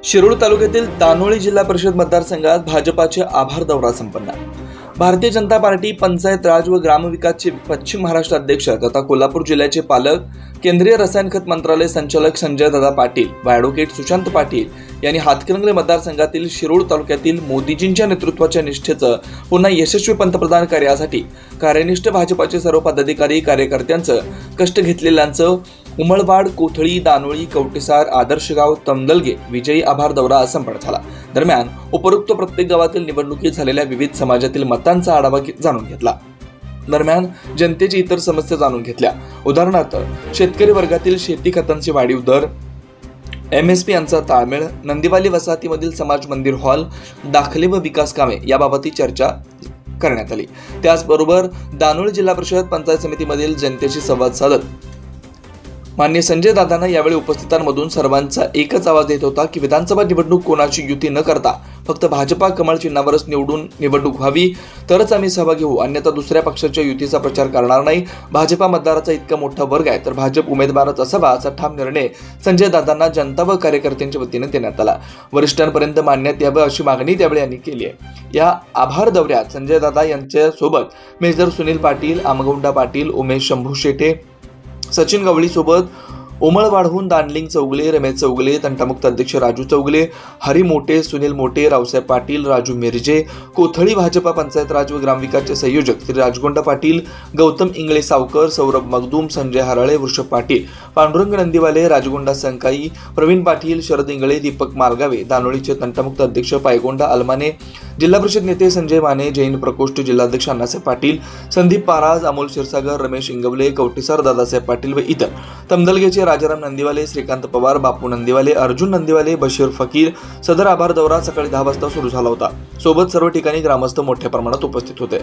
शिरूर तालुक्यातील दानोळी जिल्हा परिषद मतदारसंघात भाजपाचे आभार दौरा संपन्न। भारतीय जनता पार्टी पंचायत राज व ग्रामविकासचे पश्चिम महाराष्ट्र अध्यक्ष तथा कोल्हापूर जिल्ह्याचे पालक, केंद्रीय रसायन खत मंत्रालय संचालक संजय दादा पाटील व ॲडव्होकेट सुशांत पाटील यांनी हातकणंगले मतदारसंघातील शिरूर तालुक्यातील मोदीजींच्या नेतृत्वाच्या निष्ठेचं पुन्हा यशस्वी पंतप्रधान कार्यासाठी कार्यनिष्ठ भाजपाचे सर्व पदाधिकारी कार्यकर्त्यांचं कष्ट घेतलेल्यांचं उमळवाड, कोथळी, दानोळी, कवटेसार, आदर्शगाव, तमदलगे विजयी आभार दौरा संपन्न झाला। दरम्यान उपरोक्त प्रत्येक गावातील निवडणुकीत झालेल्या विविध समाजातील मतांचा आढावा जाणून घेतला। दरम्यान जनतेची इतर समस्या जाणून घेतल्या। उदाहरणार्थ शेतकरी वर्गातील शेती खतांचे वाढीव दर, MSP यांचा ताळमेळ, नंदीवाली वसाहतीमधील समाज मंदिर हॉल, दाखले व विकास कामे याबाबतही चर्चा करण्यात आली। त्याचबरोबर दानोळी जिल्हा परिषद पंचायत समितीमधील जनतेशी संवाद साधत माननीय संजय दादांना यावेळी उपस्थितांमधून सर्वांचा एकच आवाज येत होता की विधानसभा निवडणूक कोणाची युती न करता फक्त भाजपा कमळ चिन्हावरच निवडणूक व्हावी तरच आम्ही सहभागी होऊ, अन्यथा दुसऱ्या पक्षाच्या युतीचा प्रचार करणार नाही। भाजपा मतदाराचा इतका मोठा वर्ग आहे तर भाजप उमेदवारच असावा असा ठाम निर्णय संजय दादांना जनता व कार्यकर्त्यांच्या वतीने देण्यात आला। वरिष्ठांपर्यंत मांडण्यात यावं अशी मागणी त्यावेळी यांनी केली आहे। या आभार दौऱ्यात संजय दादा यांच्या सोबत मेजर सुनील पाटील, आमगौंडा पाटील, उमेश शंभू शेटे, सचिन गवळी सोबत उमळवाडहून दानलिंग चौगले, रमेश चौगले, तंटामुक्त अध्यक्ष राजू चौगले, हरी मोठे, सुनील मोठे, रावसाहेब पाटील, राजू मिरजे, कोथळी भाजपा पंचायत राज व ग्रामविकासचे संयोजक श्री राजगोंडा पाटील, गौतम इंगळे सावकर, सौरभ मगदूम, संजय हराळे, वृषभ पाटील, पांडुरंग नंदीवाले, राजगोंडा संकाई, प्रवीण पाटील, शरद इंगळे, दीपक मारगावे, दानोळीचे तंटामुक्त अध्यक्ष पायगोंडा अलमाने, जिल्हा परिषद नेते संजय माने, जैन प्रकोष्ठ जिल्हाध्यक्ष अण्णासाहेब पाटील, संदीप पाराज, अमोल क्षीरसागर, रमेश इंगवले, कवटेसार दादासाहेब पाटील व इतर, तमदलगेचे राजाराम नंदीवाले, श्रीकांत पवार, बापू नंदीवाले, अर्जुन नंदीवाले, बशीर फकीर। सदर आभार दौरा सकाळी 10 वाजता सुरू झाला होता। सोबत सर्व ठिकाणी ग्रामस्थ मोठ्या प्रमाणात उपस्थित होते।